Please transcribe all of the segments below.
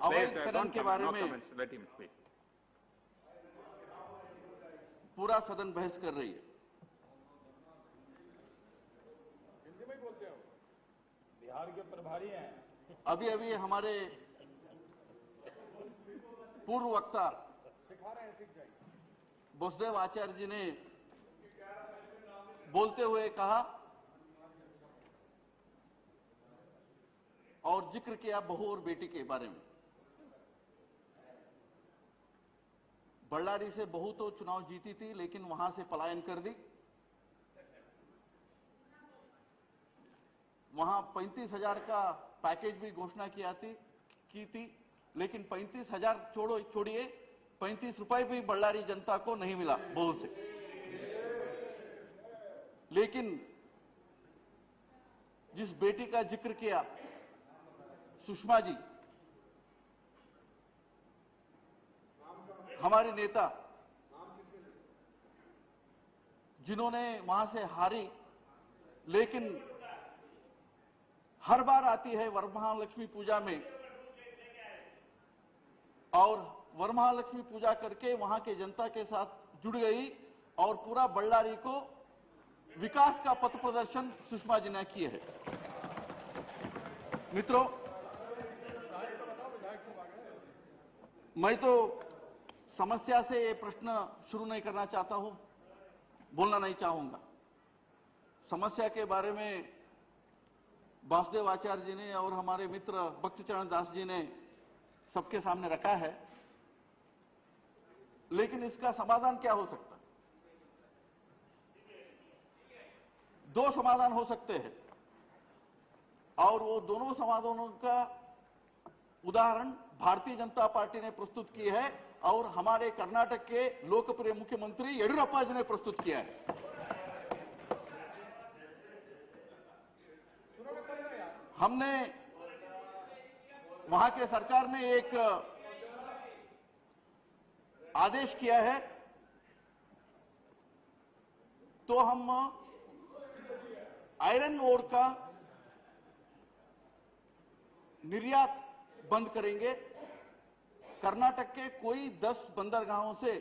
अवैध खनन के बारे में पूरा सदन बहस कर रही है। हिंदी में बोलते हो, बिहार के प्रभारी हैं। अभी अभी हमारे पूर्व वक्ता सिखा रहे हैं, सीख जाइए। बसदेव आचार्य जी ने बोलते हुए कहा और जिक्र किया बहू और बेटी के बारे में। बल्लारी से बहू तो चुनाव जीती थी, लेकिन वहां से पलायन कर दी। वहां 35,000 का पैकेज भी घोषणा की थी, लेकिन 35,000 छोड़िए 35 रुपए भी बल्लारी जनता को नहीं मिला बहू से। लेकिन जिस बेटी का जिक्र किया सुषमा जी, हमारी नेता, जिन्होंने वहां से हारी, लेकिन हर बार आती है वरमहालक्ष्मी पूजा में और वरमहालक्ष्मी पूजा करके वहां के जनता के साथ जुड़ गई और पूरा बल्लारी को विकास का पथ प्रदर्शन सुषमा जी ने किए है। मित्रों, मैं तो समस्या से ये प्रश्न शुरू नहीं करना चाहता हूं, बोलना नहीं चाहूंगा। समस्या के बारे में वासुदेव आचार्य जी ने और हमारे मित्र भक्तचरण दास जी ने सबके सामने रखा है, लेकिन इसका समाधान क्या हो सकता है? दो समाधान हो सकते हैं और वो दोनों समाधानों का उदाहरण भारतीय जनता पार्टी ने प्रस्तुत की है और हमारे कर्नाटक के लोकप्रिय मुख्यमंत्री येडियुरप्पा जी ने प्रस्तुत किया है। हमने, वहां के सरकार ने एक आदेश किया है, तो हम आयरन ओर का निर्यात बंद करेंगे। कर्नाटक के कोई 10 बंदरगाहों से,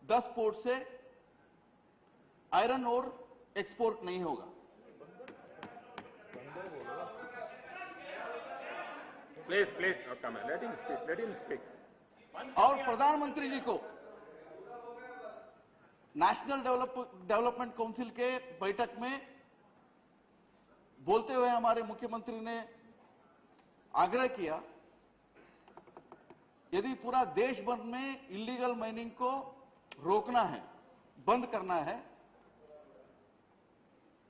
10 पोर्ट से आयरन ओर एक्सपोर्ट नहीं होगा। Please let him speak. और प्रधानमंत्री जी को नेशनल डेवलपमेंट काउंसिल के बैठक में बोलते हुए हमारे मुख्यमंत्री ने आग्रह किया, यदि पूरा देश भर में इलीगल माइनिंग को रोकना है, बंद करना है,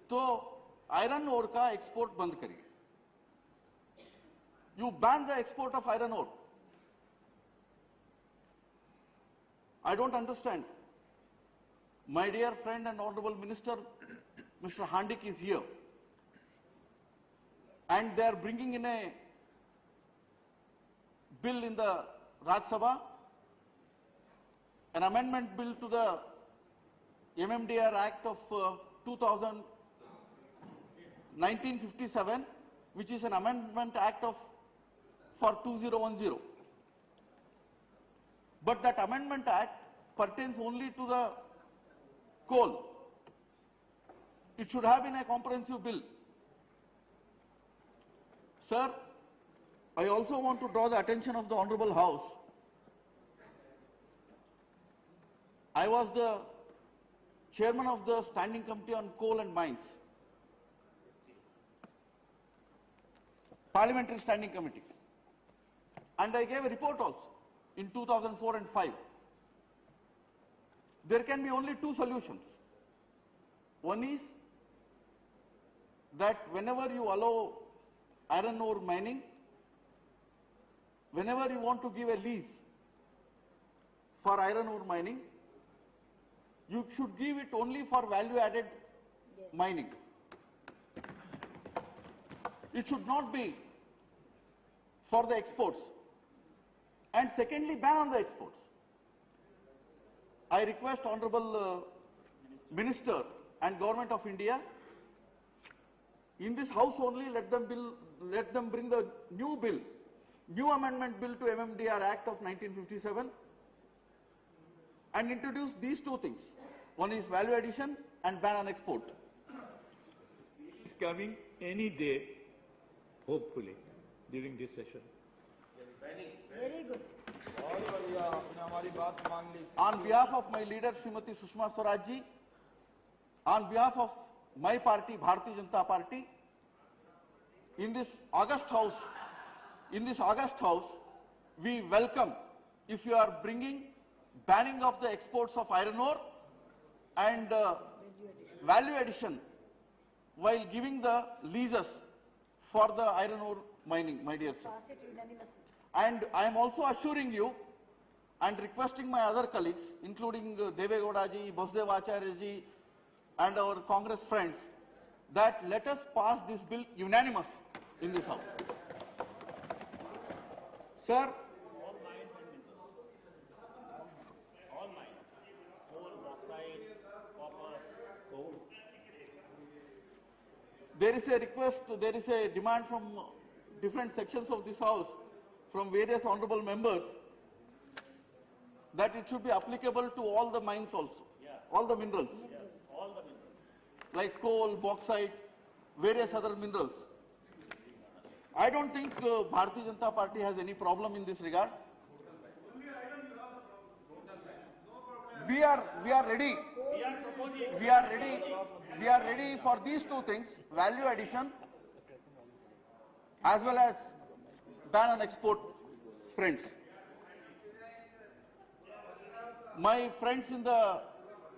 तो आयरन ओर का एक्सपोर्ट बंद करिए। You ban the export of iron ore. I don't understand. My dear friend and honorable minister, Mr. Handik is here, and they are bringing in a bill in the Rajya Sabha, an amendment bill to the MMDR Act of 1957, which is an amendment act for 2010. But that amendment act pertains only to the coal. It should have been a comprehensive bill. Sir, I also want to draw the attention of the Honorable House. I was the chairman of the Standing Committee on Coal and Mines, Parliamentary Standing Committee, and I gave a report also in 2004 and 5. There can be only two solutions. One is that whenever you allow iron ore mining, whenever you want to give a lease for iron ore mining, you should give it only for value-added mining. It should not be for the exports. And secondly, ban on the exports. I request Honorable Minister and Government of India, in this House only let them bring the new bill new amendment bill to MMDR Act of 1957 and introduce these two things. One is value addition and ban on export. Is coming any day, hopefully, during this session. Very good. बहुत बढ़िया, आपने हमारी बात मान ली. On behalf of my leader Srimati Sushma Swaraj ji, on behalf of my party Bharatiya Janata Party, in this August House, we welcome if you are bringing banning of the exports of iron ore and value addition while giving the leases for the iron ore mining, my dear sir. Pass it unanimously. And I am also assuring you and requesting my other colleagues, including Deve Gowda ji, Basudeb Acharya ji, and our Congress friends, that let us pass this bill unanimous in this House. Sir, All mines and minerals. All mines. Coal, bauxite, copper, gold. there is a request, there is a demand from different sections of this House, from various honorable members, that it should be applicable to all the mines also, all the minerals, All the minerals. like coal, bauxite, various other minerals. I don't think Bharatiya Janata Party has any problem in this regard. We are ready. We are proposing. We are ready for these two things, value addition as well as ban on export, friends. My friends in the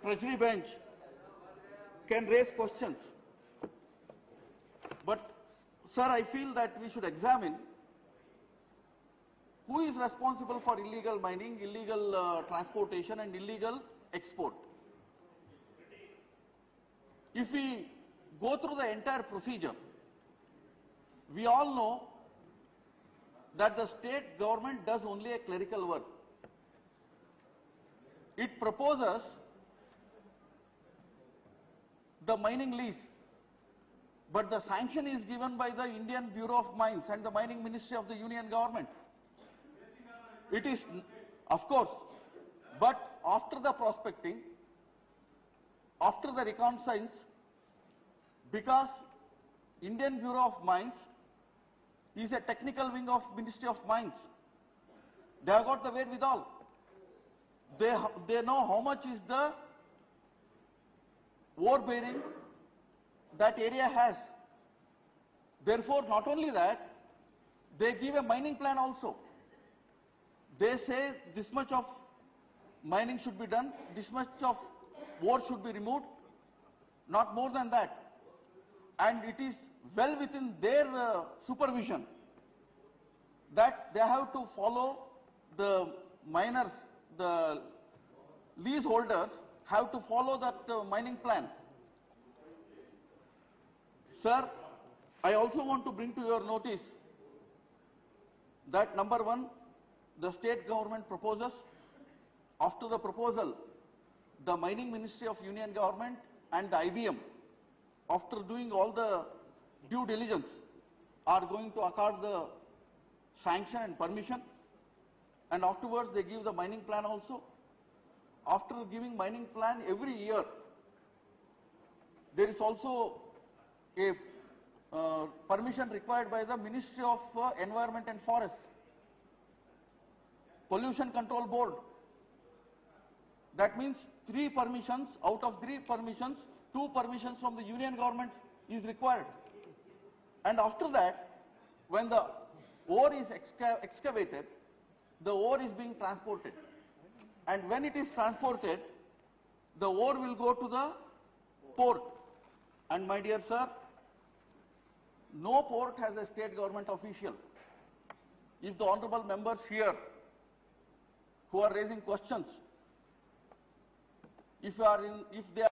Treasury bench can raise questions. But, sir, I feel that we should examine who is responsible for illegal mining, illegal transportation and illegal export. If we go through the entire procedure, we all know that the state government does only a clerical work. It proposes the mining lease, but the sanction is given by the Indian Bureau of Mines and the Mining Ministry of the Union Government. It is, of course, but after the prospecting, after the reconnaissance, because Indian Bureau of Mines is a technical wing of Ministry of Mines. They have got the wherewithal. They know how much is the ore bearing that area has. Therefore, not only that, they give a mining plan also. They say this much of mining should be done, this much of ore should be removed, not more than that. And it is well within their supervision that they have to follow the miners, the leaseholders have to follow that mining plan. Sir, I also want to bring to your notice that number one, the state government proposes. After the proposal, the Mining Ministry of Union Government and the IBM, after doing all the due diligence, are going to accord the sanction and permission, and afterwards they give the mining plan also. After giving mining plan every year, there is also a permission required by the Ministry of Environment and Forests, Pollution Control Board. That means 3 permissions, out of 3 permissions, 2 permissions from the Union Government is required. And after that, when the ore is excavated, the ore is being transported. And when it is transported, the ore will go to the port. And my dear sir, no port has a state government official. If the honorable members here who are raising questions, if they are